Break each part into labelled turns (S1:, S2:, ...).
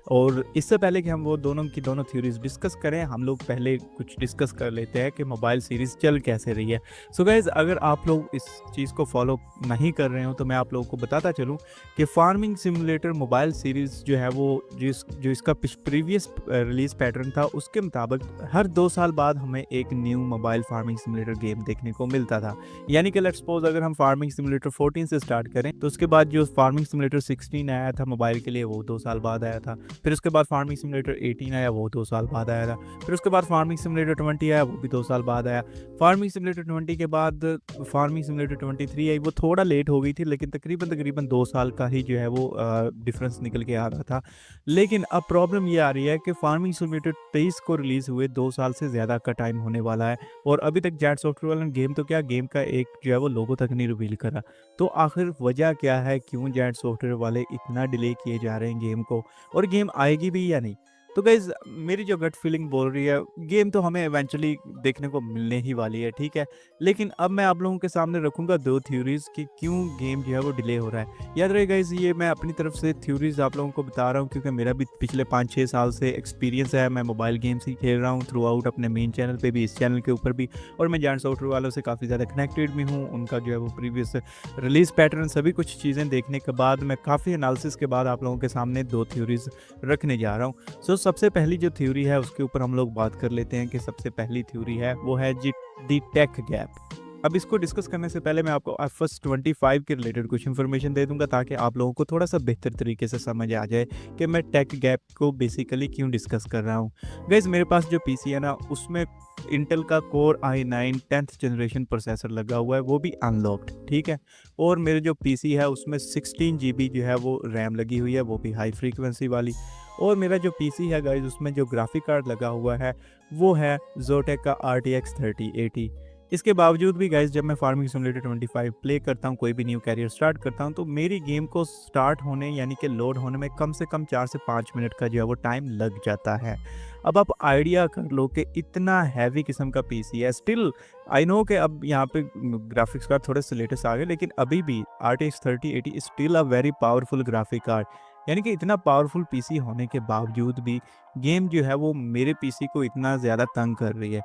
S1: और इससे पहले कि हम वो दोनों की दोनों थ्योरीज डिस्कस करें, हम लोग पहले कुछ डिस्कस कर लेते हैं कि मोबाइल सीरीज़ चल कैसे रही है। सो गाइज़, अगर आप लोग इस चीज़ को फॉलो नहीं कर रहे हो तो मैं आप लोगों को बताता चलूँ कि फार्मिंग सिमुलेटर मोबाइल सीरीज़ जो है वो जो इसका प्रीवियस रिलीज़ पैटर्न था उसके मुताबिक हर 2 साल बाद हमें एक new mobile farming simulator game देखने को मिलता था। यानी कि लेट्स सपोज़ अगर हम फार्मिंग सिमुलेटर 14 से स्टार्ट करें तो उसके बाद जो फार्मिंग सिमुलेटर 16 आया था मोबाइल के लिए वो 2 साल बाद आया था। फिर उसके बाद फार्मिंग सिमुलेटर 18 आया, वो 2 साल बाद आया था। फिर उसके बाद फार्मिंग सिमुलेटर 20 आया, वो भी 2 साल बाद आया। फार्मिंग सिमुलेटर 20 के बाद फार्मिंग सिमुलेटर 23 आई, वो थोड़ा लेट हो गई थी लेकिन तकरीबन 2 साल का ही जो है वो डिफरेंस निकल के आ रहा था। लेकिन अब प्रॉब्लम ये आ रही है कि फार्मिंग सिमुलेटर 23 को रिलीज़ हुए 2 साल से ज़्यादा का टाइम होने वाला है और अभी तक जेट सॉफ्टवेयर वालों ने गेम तो क्या, गेम का एक जो है वो लोगो तक नहीं रिवील करा। तो आखिर वजह क्या है, क्यों जेट सॉफ्टवेयर वाले इतना डिले किए जा रहे हैं गेम को, और गेम आएगी भी या नहीं? तो गाइज़, मेरी जो गट फीलिंग बोल रही है, गेम तो हमें इवेंचुअली देखने को मिलने ही वाली है, ठीक है? लेकिन अब मैं आप लोगों के सामने रखूँगा 2 थ्योरीज़ कि क्यों गेम जो है वो डिले हो रहा है। याद रहे गाइज़, ये मैं अपनी तरफ से थ्योरीज़ आप लोगों को बता रहा हूँ क्योंकि मेरा भी पिछले 5-6 साल से एक्सपीरियंस है। मैं मोबाइल गेम्स ही खेल रहा हूँ थ्रू आउट, अपने मेन चैनल पे भी, इस चैनल के ऊपर भी, और मैं जेट सॉफ्टवेयर वालों से काफ़ी ज़्यादा कनेक्टेड भी हूँ। उनका जो है वो प्रीवियस रिलीज़ पैटर्न सभी कुछ चीज़ें देखने के बाद मैं काफ़ी एनालिसिस के बाद आप लोगों के सामने 2 थ्योरीज़ रखने जा रहा हूँ। सबसे पहली जो थ्योरी है उसके ऊपर हम लोग बात कर लेते हैं कि सबसे पहली थ्योरी है वो है जी दी टेक गैप। अब इसको डिस्कस करने से पहले मैं आपको एफएस 25 के रिलेटेड कुछ इन्फॉर्मेशन दे दूंगा ताकि आप लोगों को थोड़ा सा बेहतर तरीके से समझ आ जाए कि मैं टेक गैप को बेसिकली क्यों डिस्कस कर रहा हूँ। गाइज, मेरे पास जो पीसी है ना उसमें इंटेल का core i9 10th generation processor लगा हुआ है, वो भी अनलॉक्ड, ठीक है। और मेरे जो पीसी है उसमें 16 GB जो है वो रैम लगी हुई है, वो भी हाई फ्रीक्वेंसी वाली। और मेरा जो पीसी है गाइज उसमें जो ग्राफिक कार्ड लगा हुआ है वो है जोटेक का RTX 3080। इसके बावजूद भी गाइज, जब मैं फार्मिंग सिमुलेटर 25 प्ले करता हूँ, कोई भी न्यू कैरियर स्टार्ट करता हूँ, तो मेरी गेम को स्टार्ट होने यानी कि लोड होने में कम से कम 4 से 5 मिनट का जो है वो टाइम लग जाता है। अब आप आइडिया कर लो कि इतना हैवी किस्म का पीसी है। स्टिल आई नो कि अब यहाँ पे ग्राफिक्स कार्ड थोड़े से लेटेस्ट आ गए, लेकिन अभी भी RTX 3080 still a very powerful graphic card. यानी कि इतना पावरफुल पीसी होने के बावजूद भी गेम जो है वो मेरे पीसी को इतना ज़्यादा तंग कर रही है।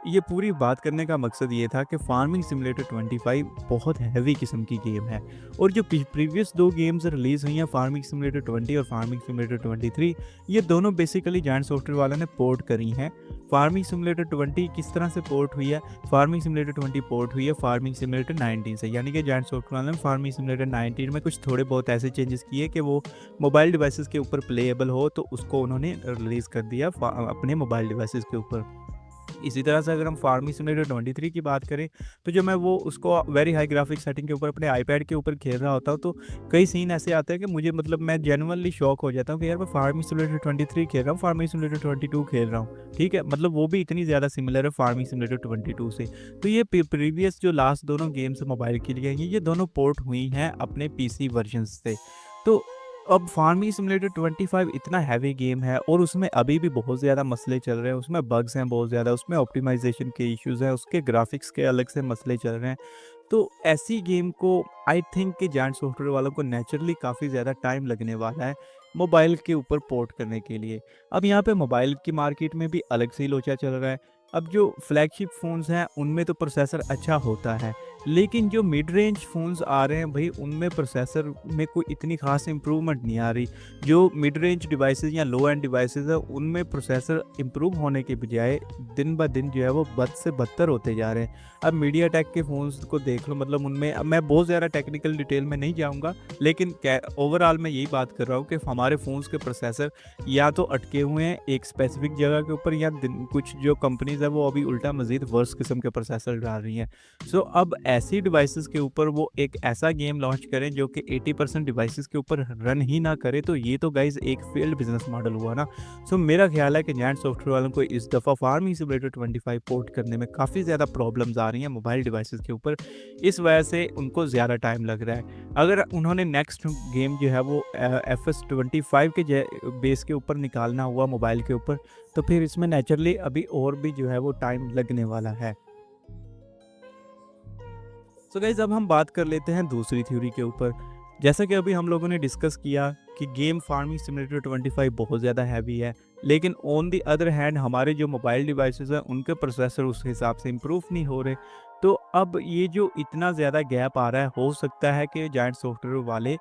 S1: ये पूरी बात करने का मकसद ये था कि फार्मिंग सिमुलेटर 25 बहुत हैवी किस्म की गेम है। और जो प्रीवियस 2 गेम्स रिलीज़ हुई हैं, फार्मिंग सिमुलेटर 20 और फार्मिंग सिमुलेटर 23, ये दोनों बेसिकली जायंट सॉफ्टवेयर वालों ने पोर्ट करी हैं। फार्मिंग सिमुलेटर 20 किस तरह से पोर्ट हुई है? फार्मिंग सिमुलेटर 20 पोर्ट हुई है फार्मिंग सिमुलेटर 19 से, यानी कि जायंट सॉफ्टवेयर वालों ने फार्मिंग सिमुलेटर 19 में कुछ थोड़े बहुत ऐसे चेंजेस किए कि वो मोबाइल डिवाइसेस के ऊपर प्लेएबल हो, तो उसको उन्होंने रिलीज़ कर दिया अपने मोबाइल डिवाइसेस के ऊपर। इसी तरह से अगर हम फार्मिंग सिमुलेटर 23 की बात करें, तो जो मैं वो उसको वेरी हाई ग्राफिक सेटिंग के ऊपर अपने आईपैड के ऊपर खेल रहा होता हूँ, तो कई सीन ऐसे आते हैं कि मुझे मतलब मैं जेनुइनली शॉक हो जाता हूँ कि यार मैं फार्मिंग सिमुलेटर 23 खेल रहा हूँ, फार्मिंग सिमुलेटर 22 खेल रहा हूँ, ठीक है? मतलब वो भी इतनी ज़्यादा सिमिलर है फार्मिंग सिमुलेटर 22 से। तो ये प्रीवियस जो लास्ट दोनों गेम्स मोबाइल के लिए हैं, ये दोनों पोर्ट हुई हैं अपने पीसी वर्जन्स से। तो अब फार्मिंग सिमुलेटर 25 इतना हैवी गेम है और उसमें अभी भी बहुत ज़्यादा मसले चल रहे हैं, उसमें बग्स हैं बहुत ज़्यादा, उसमें ऑप्टिमाइजेशन के इश्यूज़ हैं, उसके ग्राफिक्स के अलग से मसले चल रहे हैं। तो ऐसी गेम को आई थिंक कि जायंट सॉफ्टवेयर वालों को नेचुरली काफ़ी ज़्यादा टाइम लगने वाला है मोबाइल के ऊपर पोर्ट करने के लिए। अब यहाँ पे मोबाइल की मार्केट में भी अलग से ही लोचा चल रहा है। अब जो फ्लैगशिप फ़ोन्स हैं उनमें तो प्रोसेसर अच्छा होता है, लेकिन जो मिड रेंज फ़ोन्स आ रहे हैं भई उनमें प्रोसेसर में कोई इतनी ख़ास इम्प्रूवमेंट नहीं आ रही। जो मिड रेंज डिवाइसेज़ या लो एंड डिवाइसेज़ हैं उनमें प्रोसेसर इम्प्रूव होने के बजाय दिन ब दिन जो है वो बद से बदतर होते जा रहे हैं। अब मीडियाटेक के फ़ोन्स को देख लो, मतलब उनमें अब मैं बहुत ज़्यादा टेक्निकल डिटेल में नहीं जाऊँगा, लेकिन कै ओवरऑल मैं यही बात कर रहा हूँ कि हमारे फ़ोन्स के प्रोसेसर या तो अटके हुए हैं एक स्पेसिफिक जगह के ऊपर, या दिन कुछ जो कंपनीज़ है वो अभी उल्टा मज़ीद वर्स्ट किस्म के प्रोसेसर डाल रही हैं। अब ऐसी डिवाइसेस के ऊपर वो एक ऐसा गेम लॉन्च करें जो कि 80% डिवाइसेस के ऊपर रन ही ना करे, तो ये तो गाइज़ एक फेल्ड बिज़नेस मॉडल हुआ ना। मेरा ख्याल है कि जायंट सॉफ्टवेयर वालों को इस दफ़ा फार्मिंग सिमुलेटर 25 पोर्ट करने में काफ़ी ज़्यादा प्रॉब्लम्स आ रही हैं मोबाइल डिवाइसेस के ऊपर। इस वजह से उनको ज़्यादा टाइम लग रहा है। अगर उन्होंने नेक्स्ट गेम जो है वो FS 25 के बेस के ऊपर निकालना हुआ मोबाइल के ऊपर, तो फिर इसमें नेचुरली अभी और भी जो है वो टाइम लगने वाला है। गाइज़, अब हम बात कर लेते हैं दूसरी थ्योरी के ऊपर। जैसा कि अभी हम लोगों ने डिस्कस किया कि गेम फार्मिंग सिमुलेटर 25 बहुत ज़्यादा हैवी है, लेकिन ऑन द अदर हैंड हमारे जो मोबाइल डिवाइसेज़ हैं उनके प्रोसेसर उस हिसाब से इम्प्रूव नहीं हो रहे। तो अब ये जो इतना ज़्यादा गैप आ रहा है, हो सकता है कि जायंट सॉफ्टवेयर वाले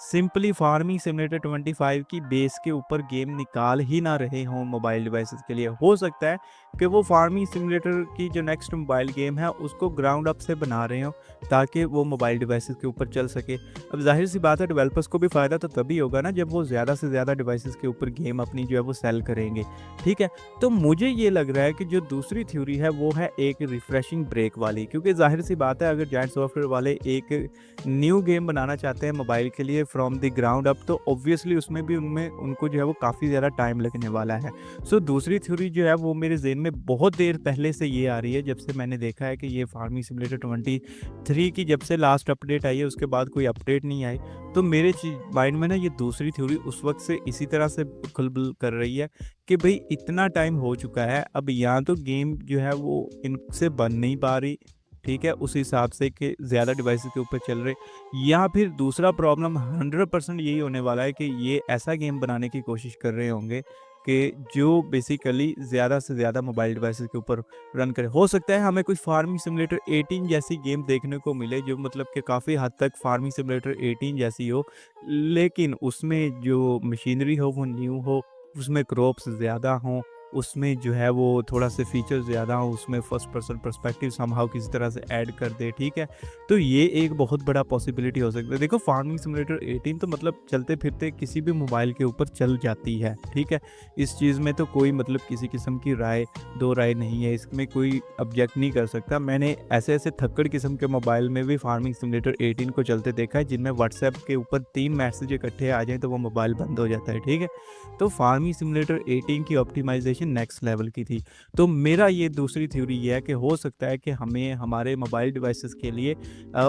S1: सिंपली फार्मिंग सिमुलेटर 25 की बेस के ऊपर गेम निकाल ही ना रहे हों मोबाइल डिवाइसेस के लिए। हो सकता है कि वो फार्मिंग सिमुलेटर की जो नेक्स्ट मोबाइल गेम है उसको ग्राउंड अप से बना रहे हों, ताकि वो मोबाइल डिवाइसेस के ऊपर चल सके। अब ज़ाहिर सी बात है, डेवलपर्स को भी फ़ायदा तो तभी होगा ना जब वो ज़्यादा से ज़्यादा डिवाइसेस के ऊपर गेम अपनी जो है वो सेल करेंगे, ठीक है? तो मुझे ये लग रहा है कि जो दूसरी थ्योरी है वो है एक रिफ्रेशिंग ब्रेक वाली, क्योंकि ज़ाहिर सी बात है अगर जायंट सॉफ्टवेयर वाले एक न्यू गेम बनाना चाहते हैं मोबाइल के लिए फ्रॉम द ग्राउंड अप, तो ऑब्वियसली उसमें भी उनमें उनको जो है वो काफ़ी ज़्यादा टाइम लगने वाला है। सो दूसरी थ्योरी जो है वो मेरे ज़हन में बहुत देर पहले से ये आ रही है, जब से मैंने देखा है कि ये फार्मिंग सिमुलेटर 23 की जब से लास्ट अपडेट आई है उसके बाद कोई अपडेट नहीं आई। तो मेरे माइंड में ना ये दूसरी थ्योरी उस वक्त से इसी तरह से खुलबुल कर रही है कि भाई इतना टाइम हो चुका है, अब या तो गेम जो है वो इनसे बन नहीं पा रही, ठीक है, उस हिसाब से कि ज़्यादा डिवाइसेस के ऊपर चल रहे, या फिर दूसरा प्रॉब्लम 100% यही होने वाला है कि ये ऐसा गेम बनाने की कोशिश कर रहे होंगे कि जो बेसिकली ज़्यादा से ज़्यादा मोबाइल डिवाइसेस के ऊपर रन करे। हो सकता है हमें कोई फार्मिंग सिमुलेटर 18 जैसी गेम देखने को मिले, जो मतलब कि काफ़ी हद तक फार्मिंग सिमुलेटर 18 जैसी हो, लेकिन उसमें जो मशीनरी हो वो न्यू हो, उसमें क्रॉप्स ज़्यादा हों, उसमें जो है वो थोड़ा-से फीचर्स ज़्यादा हों, उसमें फर्स्ट पर्सन पर्सपेक्टिव समहाउ किसी तरह से ऐड कर दे, ठीक है? तो ये एक बहुत बड़ा पॉसिबिलिटी हो सकता है। देखो फार्मिंग सिमुलेटर 18 तो मतलब चलते-फिरते किसी भी मोबाइल के ऊपर चल जाती है, ठीक है? इस चीज़ में तो कोई मतलब किसी किस्म की दो राय नहीं है, इसमें कोई ऑब्जेक्ट नहीं कर सकता। मैंने ऐसे-ऐसे थक्कड़ किस्म के मोबाइल में भी फार्मिंग सिमुलेटर 18 को चलते देखा है, जिनमें व्हाट्सऐप के ऊपर 3 मैसेज इकट्ठे आ जाएँ तो वो मोबाइल बंद हो जाता है, ठीक है? तो फार्मिंग सिमुलेटर 18 की ऑप्टिमाइज़ेशन नेक्स्ट लेवल की थी। तो मेरा ये दूसरी थ्योरी ये है कि हो सकता है कि हमें हमारे मोबाइल डिवाइसेस के लिए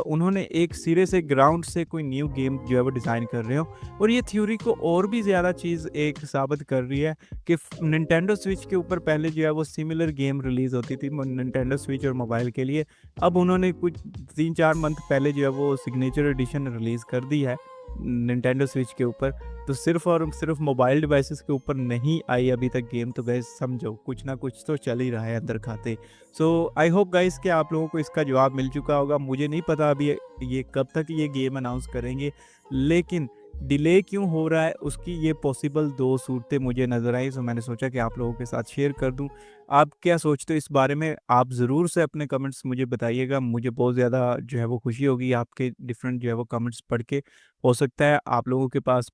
S1: उन्होंने एक सिरे से ग्राउंड से कोई न्यू गेम जो है वो डिज़ाइन कर रहे हो, और ये थ्योरी को और भी ज़्यादा चीज़ एक साबित कर रही है कि निंटेंडो स्विच के ऊपर पहले जो है वो सिमिलर गेम रिलीज़ होती थी निंटेंडो स्विच और मोबाइल के लिए। अब उन्होंने कुछ 3-4 मंथ पहले जो है वो सिग्नेचर एडिशन रिलीज़ कर दी है निंटेंडो स्विच के ऊपर। तो सिर्फ़ और सिर्फ़ मोबाइल डिवाइसेस के ऊपर नहीं आई अभी तक गेम, तो गाइस समझो कुछ ना कुछ तो चल ही रहा है अंदर खाते। सो आई होप गाइस कि आप लोगों को इसका जवाब मिल चुका होगा। मुझे नहीं पता अभी ये कब तक ये गेम अनाउंस करेंगे, लेकिन डिले क्यों हो रहा है उसकी ये पॉसिबल 2 सूरतें मुझे नज़र आई, सो मैंने सोचा कि आप लोगों के साथ शेयर कर दूँ। आप क्या सोचते हो इस बारे में? आप ज़रूर से अपने कमेंट्स मुझे बताइएगा। मुझे बहुत ज़्यादा जो है वो खुशी होगी आपके डिफरेंट जो है वो कमेंट्स पढ़ के। हो सकता है आप लोगों के पास